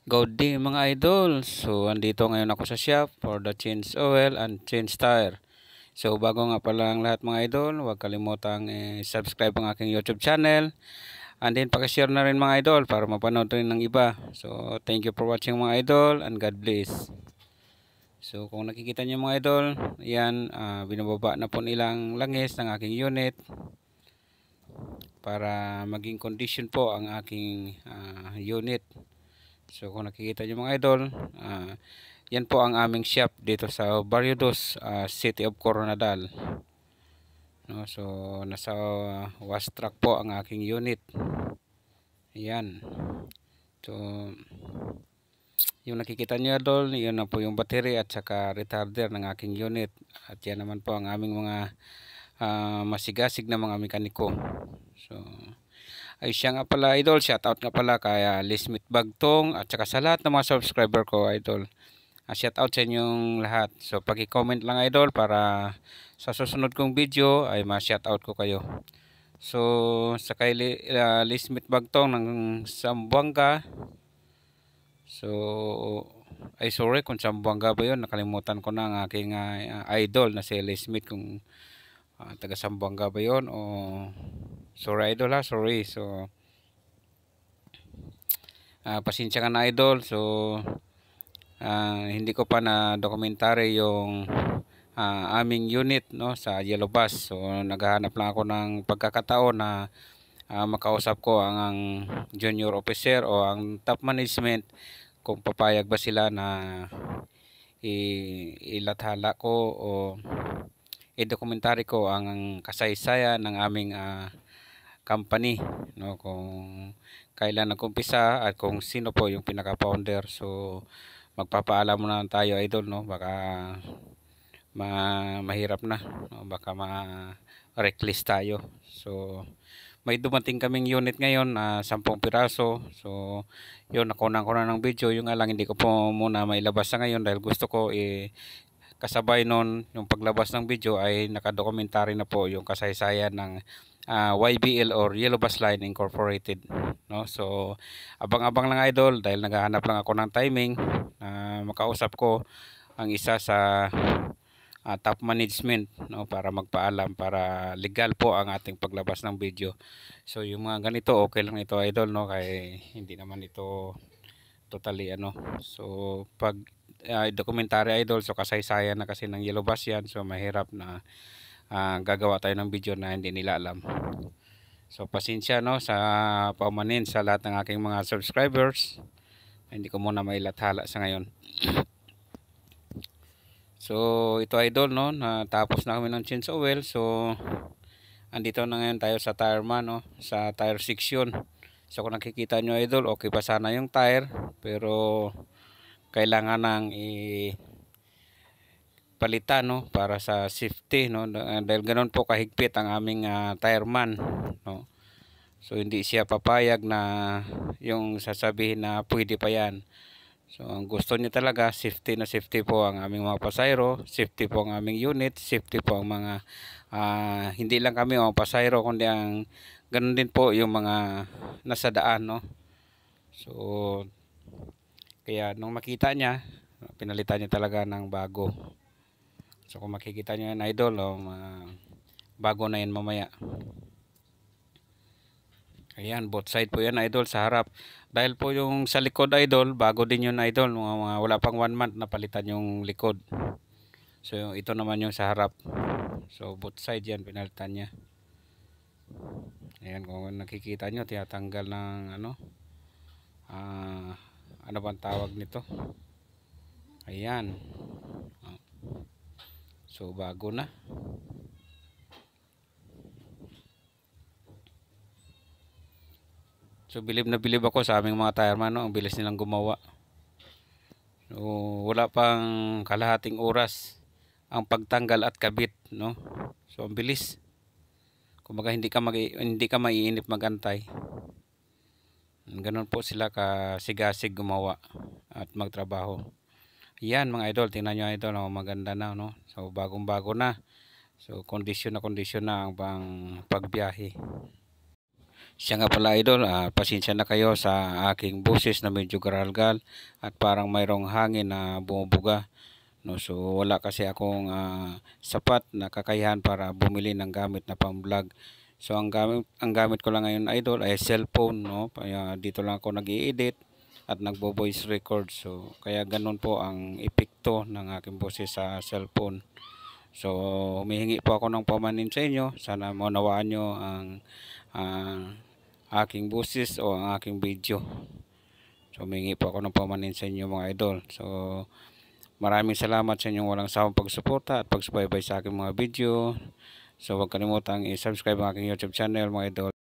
Good day mga idol. So andito ngayon ako sa shop for the change oil and change tire. So bago nga pala ang lahat mga idol, huwag kalimutang subscribe ang aking YouTube channel. And then pakishare na rin mga idol para mapanood rin ng iba. So thank you for watching mga idol and God bless. So kung nakikita niyo mga idol, yan binababa na po nilang langis ng aking unit para maging condition po ang aking unit. So kung nakikita nyo mga idol, yan po ang aming shop dito sa Barrio Dos, City of Coronadal. No, so nasa wash truck po ang aking unit. Ayan. So yung nakikita nyo idol, yun na po yung battery at saka retarder ng aking unit. At yan naman po ang aming mga masigasig na mga mekaniko. So ay siya nga pala idol, shoutout nga pala kay Lismith Bagtong at saka sa lahat ng mga subscriber ko idol. Shoutout sa inyong lahat. So pag-comment lang idol para sa susunod kong video ay ma-shoutout ko kayo. So sa kay Lismith Bagtong ng Zamboanga. So ay sorry kung Zamboanga ba yun, nakalimutan ko na ang aking idol na si Lismith kung taga Zamboanga ba yun o sorry idol ha, sorry. So pasensya ka na idol. So hindi ko pa na dokumentary yung aming unit no sa Yellow Bus. So naghahanap lang ako ng pagkakataon na makausap ko ang junior officer o ang top management kung papayag ba sila na ilathala ko o i-dokumentary ko ang kasaysayan ng aming company no, kung kailan nag-umpisa at kung sino po yung pinaka-founder. So magpapaalam muna tayo idol no, baka mahirap na no? Baka ma-reckless tayo. So may dumating kaming unit ngayon na 10 piraso. So yun, nakunan ko na ng video, yung nga lang hindi ko po muna mailabas sa ngayon dahil gusto ko kasabay nun yung paglabas ng video ay nakadokumentary na po yung kasaysayan ng YBL or Yellow Bus Line Incorporated no. So abang-abang lang idol dahil naghahanap lang ako ng timing na makausap ko ang isa sa top management no, para magpaalam para legal po ang ating paglabas ng video. So yung mga ganito okay lang ito idol no, kaya hindi naman ito totally ano. So pag documentary idol, so kasaysayan na kasi ng Yellow Bus yan, so mahirap na gagawa tayo ng video na hindi nila alam. So pasensya no sa paumanin sa lahat ng aking mga subscribers, hindi ko muna mailathala sa ngayon. So ito idol no, natapos na kami ng change oil. So andito na ngayon tayo sa tire man no, sa tire section. So kung nakikita nyo idol, okay pa sana yung tire pero kailangan nang palitan no para sa safety no, dahil ganoon po kahigpit ang aming tire man no. So hindi siya papayag na yung sasabihin na pwede pa yan. So ang gusto niya talaga safety na safety po ang aming mga pasayro, safety po ang aming unit, safety po ang mga hindi lang kami ang pasayro kundi ang ganoon din po yung mga nasa daan no. So kaya nung makita niya, pinalitan niya talaga ng bago. So kung makikita niyo yan idol, bago na yan mamaya. Ayan, both side po yan idol sa harap. Dahil po yung sa likod idol, bago din yun idol. Wala pang 1 month na palitan yung likod. So ito naman yung sa harap. So both side yan pinalitan niya. Ayan, kung nakikita nyo, tinatanggal ng ano bang tawag nito. Ayan. So bago na. So bilib na bilib ako sa aming mga tireman no, ang bilis nilang gumawa. So wala pang kalahating oras ang pagtanggal at kabit no. So ang bilis. Kumbaga hindi ka maiinip magantay. Ganun po sila kasigasig gumawa at magtrabaho. Yan mga idol, tingnan nyo idol, maganda na no. So bagong bago na. So kondisyon na ang pagbiyahe. Siya nga pala idol, pasensya na kayo sa aking boses na medyo garalgal at parang mayroong hangin na bumubuga. No, so wala kasi akong sapat na kakayahan para bumili ng gamit na pang-vlog. So ang gamit ko lang ngayon idol ay cellphone, no. Kaya dito lang ako nag-i-edit at nagbo-voice record. So kaya ganun po ang epekto ng aking boses sa cellphone. So humihingi po ako ng pamanin sa inyo. Sana maunawaan nyo ang ah, aking boses o ang aking video. So humihingi po ako ng pamanin sa inyo mga idol. So maraming salamat sa inyong walang sawang pagsuporta at pagsubaybay sa aking mga video. So huwag kalimutang i-subscribe ang aking YouTube channel mga idol.